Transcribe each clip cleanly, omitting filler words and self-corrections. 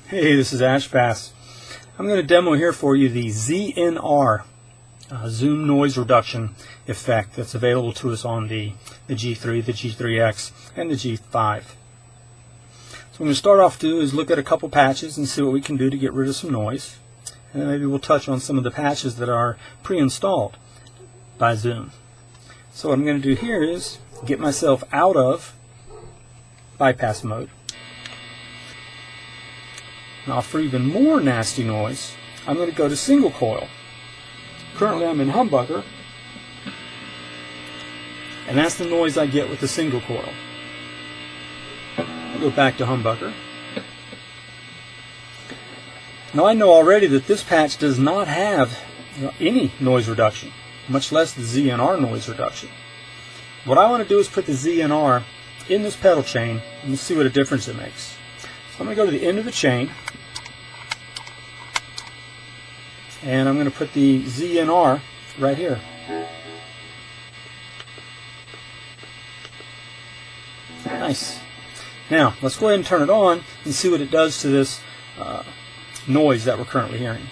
Hey, this is AshPass. I'm going to demo here for you the ZNR Zoom noise reduction effect that's available to us on the G3, the G3X, and the G5. So what I'm going to start off to is look at a couple patches and see what we can do to get rid of some noise. And then maybe we'll touch on some of the patches that are pre-installed by Zoom. So what I'm going to do here is get myself out of bypass mode. Now for even more nasty noise, I'm going to go to single coil. Currently I'm in humbucker, and that's the noise I get with the single coil. I'll go back to humbucker. Now I know already that this patch does not have any noise reduction, much less the ZNR noise reduction. What I want to do is put the ZNR in this pedal chain and see what a difference it makes. So I'm going to go to the end of the chain, and I'm going to put the ZNR right here. Nice. Now let's go ahead and turn it on and see what it does to this noise that we're currently hearing.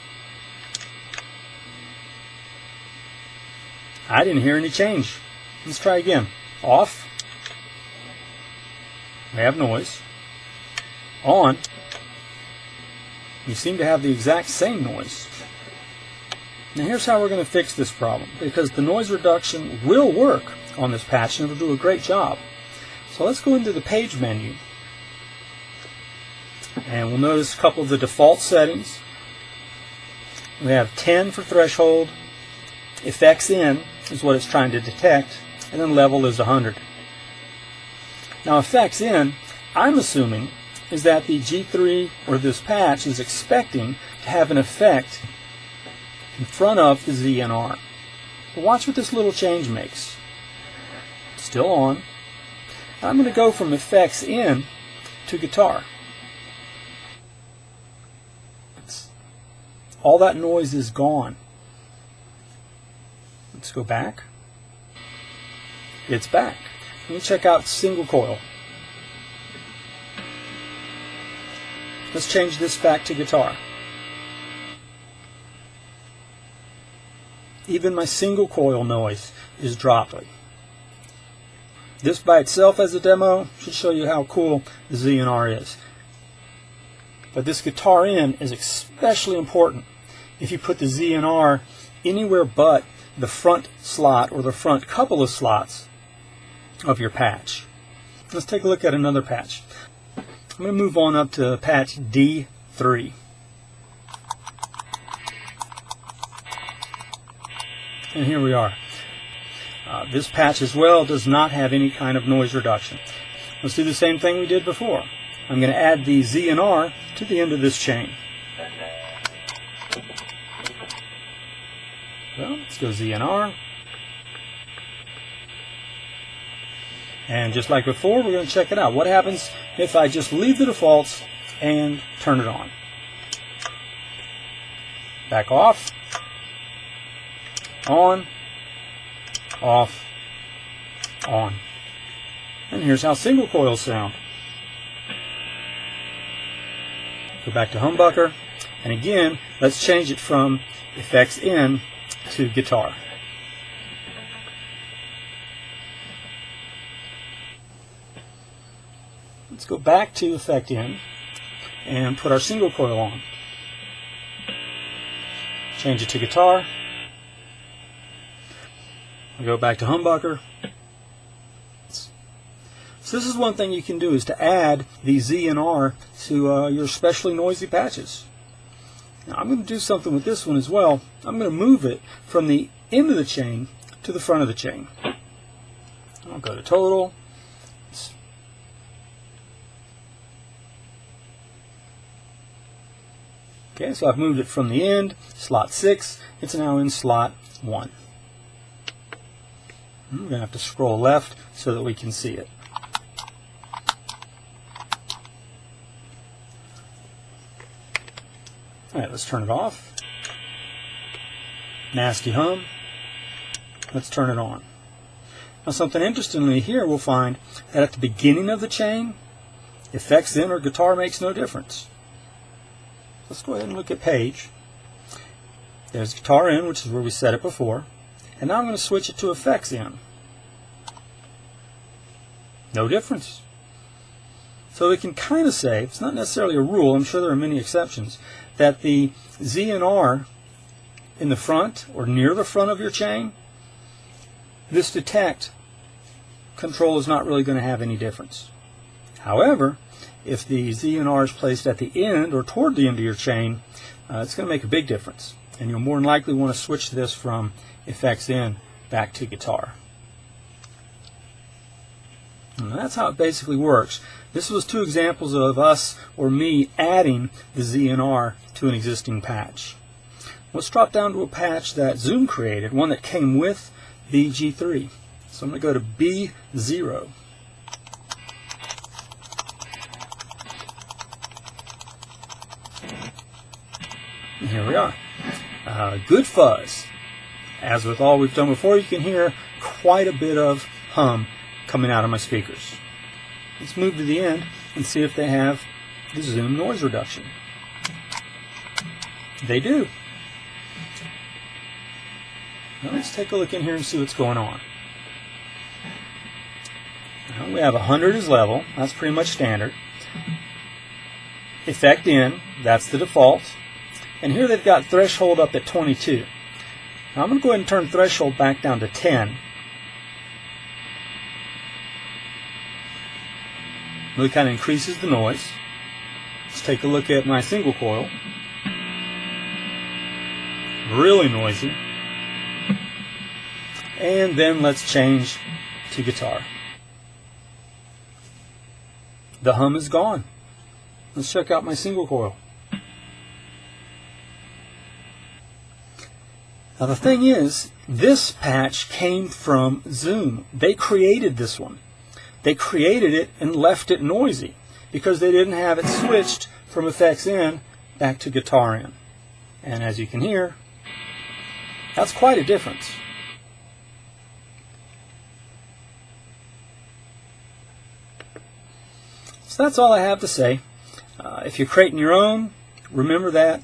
I didn't hear any change. Let's try again. Off. We have noise. On. You seem to have the exact same noise. Now here's how we're going to fix this problem, because the noise reduction will work on this patch and it'll do a great job. So let's go into the page menu, and we'll notice a couple of the default settings. We have 10 for threshold, effects in is what it's trying to detect, and then level is 100. Now effects in, I'm assuming, is that the G3 or this patch is expecting to have an effect in front of the ZNR. But watch what this little change makes. Still on. I'm going to go from effects in to guitar. All that noise is gone. Let's go back. It's back. Let me check out single coil. Let's change this back to guitar. Even my single coil noise is dropping. This by itself as a demo should show you how cool the ZNR is. But this guitar in is especially important if you put the ZNR anywhere but the front slot or the front couple of slots of your patch. Let's take a look at another patch. I'm going to move on up to patch D3. And here we are. This patch as well does not have any kind of noise reduction. Let's do the same thing we did before. I'm going to add the ZNR to the end of this chain. Well, let's go ZNR. And just like before, we're going to check it out. What happens if I just leave the defaults and turn it on? Back off. On. Off. On. And here's how single coils sound. Go back to humbucker. And again, let's change it from effects in to guitar. Let's go back to effect in and put our single coil on. Change it to guitar. We'll go back to humbucker. So this is one thing you can do, is to add the ZNR to your especially noisy patches. Now I'm going to do something with this one as well. I'm going to move it from the end of the chain to the front of the chain. I'll go to total. Okay, so I've moved it from the end, slot 6, it's now in slot 1. We're going to have to scroll left so that we can see it. Alright, let's turn it off. Nasty hum. Let's turn it on. Now something interestingly here, we'll find that at the beginning of the chain, effects in or guitar makes no difference. Let's go ahead and look at page. There's guitar in, which is where we set it before. And now I'm going to switch it to effects in. No difference. So we can kind of say, it's not necessarily a rule, I'm sure there are many exceptions, that the ZNR in the front or near the front of your chain, this detect control is not really going to have any difference. However, if the ZNR is placed at the end or toward the end of your chain, it's going to make a big difference. And you'll more than likely want to switch this from effects in back to guitar. And that's how it basically works. This was two examples of us or me adding the ZNR to an existing patch. Let's drop down to a patch that Zoom created, one that came with the G3. So I'm going to go to B0. And here we are. Good fuzz. As with all we've done before, you can hear quite a bit of hum coming out of my speakers. Let's move to the end and see if they have the Zoom noise reduction. They do. Now let's take a look in here and see what's going on. Now we have 100 as level. That's pretty much standard. Effect in, that's the default. And here they've got threshold up at 22. Now I'm going to go ahead and turn threshold back down to 10. Really kind of increases the noise. Let's take a look at my single coil. Really noisy. And then let's change to guitar. The hum is gone. Let's check out my single coil. Now the thing is, this patch came from Zoom. They created this one. They created it and left it noisy because they didn't have it switched from effects in back to guitar in. And as you can hear, that's quite a difference. So that's all I have to say. If you're creating your own, remember that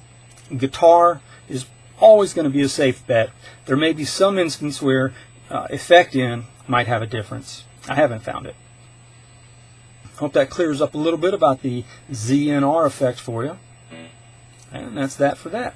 guitar is always going to be a safe bet. There may be some instance where effect in might have a difference. I haven't found it. Hope that clears up a little bit about the ZNR effect for you. And that's that for that.